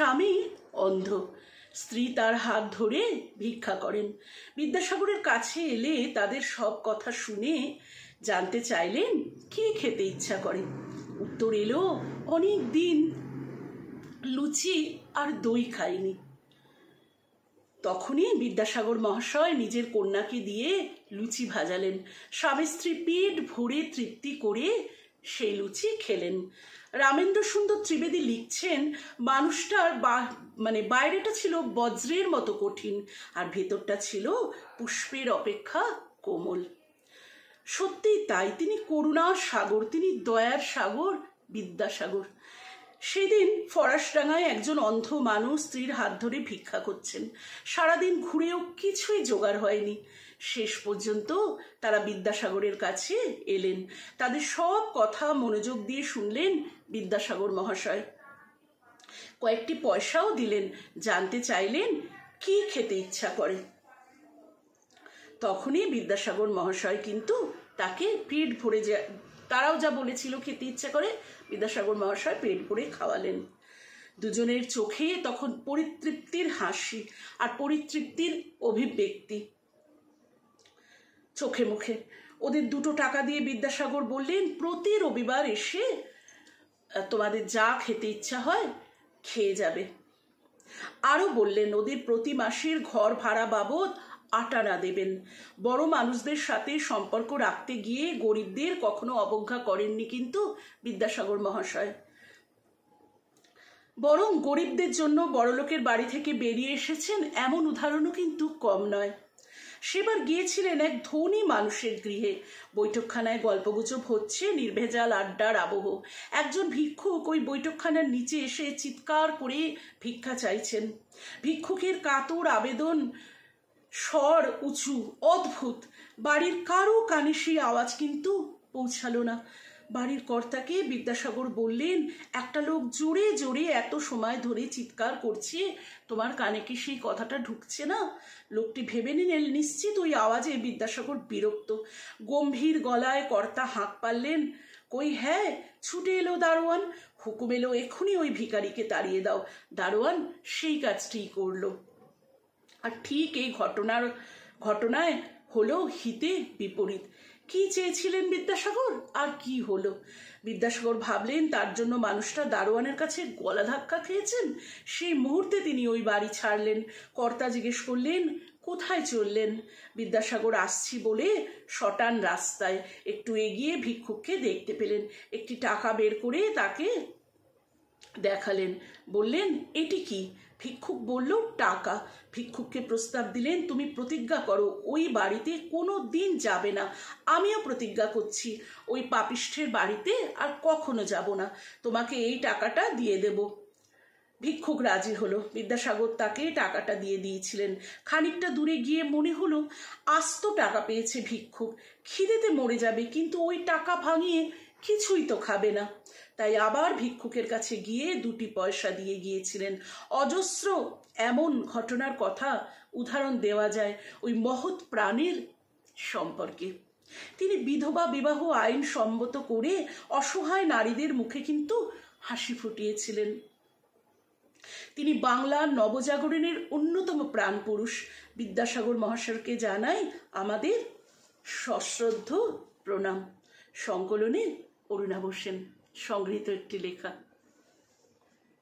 স্বামী অন্ধ, স্ত্রী তার হাত ধরে ভিক্ষা করেন। বিদ্যাসাগরের কাছে এলে তাদের সব কথা শুনে জানতে চাইলেন কি খেতে ইচ্ছা করে। উত্তর এলো অনেক দিন লুচি আর দই খায়নি। তখনই বিদ্যাসাগর মহাশয় নিজের কন্যাকে দিয়ে লুচি ভাজালেন। স্বামী স্ত্রী পেট ভরে তৃপ্তি করে সেই লুচি খেলেন। রামেন্দ্র সুন্দর ত্রিবেদী লিখছেন, মানুষটার বাইরেটা ছিল বজ্রের মতো কঠিন আর ভেতরটা ছিল পুষ্পের অপেক্ষা কোমল। সত্যিই তাই, তিনি করুণার সাগর, তিনি দয়ার সাগর বিদ্যাসাগর। সেদিন ফরাসডাঙ্গায় একজন অন্ধ মানুষ স্ত্রীর হাত ধরে ভিক্ষা করছেন। সারাদিন ঘুরেও কিছুই জোগাড় হয়নি। শেষ পর্যন্ত তারা বিদ্যাসাগরের কাছে এলেন। তাদের সব কথা মনোযোগ দিয়ে শুনলেন বিদ্যাসাগর মহাশয়। কয়েকটি পয়সাও দিলেন, জানতে চাইলেন কি খেতে ইচ্ছা করে। তখনই বিদ্যাসাগর মহাশয় কিন্তু তাকে পেট ভরে, তারাও যা বলেছিল খেতে ইচ্ছা করে, বিদ্যাসাগর মহাশয় পেট ভরে খাওয়ালেন। দুজনের চোখে তখন পরিতৃপ্তির হাসি আর পরিতৃপ্তির অভিব্যক্তি চোখে মুখে। ওদের 2 টাকা দিয়ে বিদ্যাসাগর বললেন, প্রতি রবিবার এসে তোমাদের যা খেতে ইচ্ছা হয় খেয়ে যাবে। আরও বললেন, ওদের প্রতি মাসের ঘর ভাড়া বাবদ 8 আনা দেবেন। বড় মানুষদের সাথে সম্পর্ক রাখতে গিয়ে গরিবদের কখনো অবজ্ঞা করেননি কিন্তু বিদ্যাসাগর মহাশয়। বরং গরিবদের জন্য বড়লোকের বাড়ি থেকে বেরিয়ে এসেছেন এমন উদাহরণও কিন্তু কম নয়। সেবার গিয়েছিলেন এক ধনী মানুষের গৃহে। বৈঠকখানায় গল্পগুজব হচ্ছে, নির্ভেজাল আড্ডার আবহ। একজন ভিক্ষুক ওই বৈঠকখানার নিচে এসে চিৎকার করে ভিক্ষা চাইছেন। ভিক্ষুকের কাতর আবেদন, স্বর উঁচু, অদ্ভুত। বাড়ির কারো কানে সেই আওয়াজ কিন্তু পৌঁছালো না। বাড়ির কর্তাকে বিদ্যাসাগর বললেন, একটা লোক জোরে জোরে এত সময় ধরে চিৎকার করছে, তোমার কানে কি সেই কথাটা ঢুকছে না? লোকটি ভেবে নিলেন নিশ্চিত ওই আওয়াজে বিদ্যাসাগর বিরক্ত। গম্ভীর গলায় কর্তা হাঁক পারলেন, কই হ্যাঁ। ছুটে এলো দারোয়ান। হুকুম এলো, এক্ষুনি ওই ভিখারিকে তাড়িয়ে দাও। দারোয়ান সেই কাজটিই করলো। আর ঠিক এই ঘটনায় হলো হিতে বিপরীত। কি চেয়েছিলেন বিদ্যাসাগর আর কি হলো? বিদ্যাসাগর ভাবলেন তার জন্য মানুষটা দারোয়ানের কাছে গলা ধাক্কা খেয়েছেন। সেই মুহূর্তে তিনি ওই বাড়ি ছাড়লেন। কর্তা জিজ্ঞেস করলেন, কোথায় চললেন? বিদ্যাসাগর আসছি বলে শটান রাস্তায়। একটু এগিয়ে ভিক্ষুককে দেখতে পেলেন। একটি টাকা বের করে তাকে দেখালেন। বললেন, এটি কি? ভিক্ষুক বলল, টাকা। ভিক্ষুককে প্রস্তাব দিলেন, তুমি প্রতিজ্ঞা করো ওই বাড়িতে কোনো দিন যাবে না। আমিও প্রতিজ্ঞা করছি ওই পাপিষ্ঠের বাড়িতে আর কখনো যাব না। তোমাকে এই টাকাটা দিয়ে দেব। ভিক্ষুক রাজি হলো। বিদ্যাসাগর তাকে টাকাটা দিয়ে দিয়েছিলেন। খানিকটা দূরে গিয়ে মনে হলো আস্ত টাকা পেয়েছে ভিক্ষুক, খিদেতে মরে যাবে, কিন্তু ওই টাকা ভাঙিয়ে কিছুই তো খাবে না। তাই আবার ভিক্ষুকের কাছে গিয়ে 2 পয়সা দিয়ে গিয়েছিলেন। অজস্র এমন ঘটনার কথা উদাহরণ দেওয়া যায় ওই মহৎ প্রাণের সম্পর্কে। তিনি বিধবা বিবাহ আইন সম্মত করে অসহায় নারীদের মুখে কিন্তু হাসি ফুটিয়েছিলেন। তিনি বাংলার নবজাগরণের অন্যতম প্রাণ পুরুষ। বিদ্যাসাগর মহাশয়কে জানাই আমাদের সশ্রদ্ধ প্রণাম। সংকলনে অরুণা বসেন, সংগৃহীত একটি লেখা।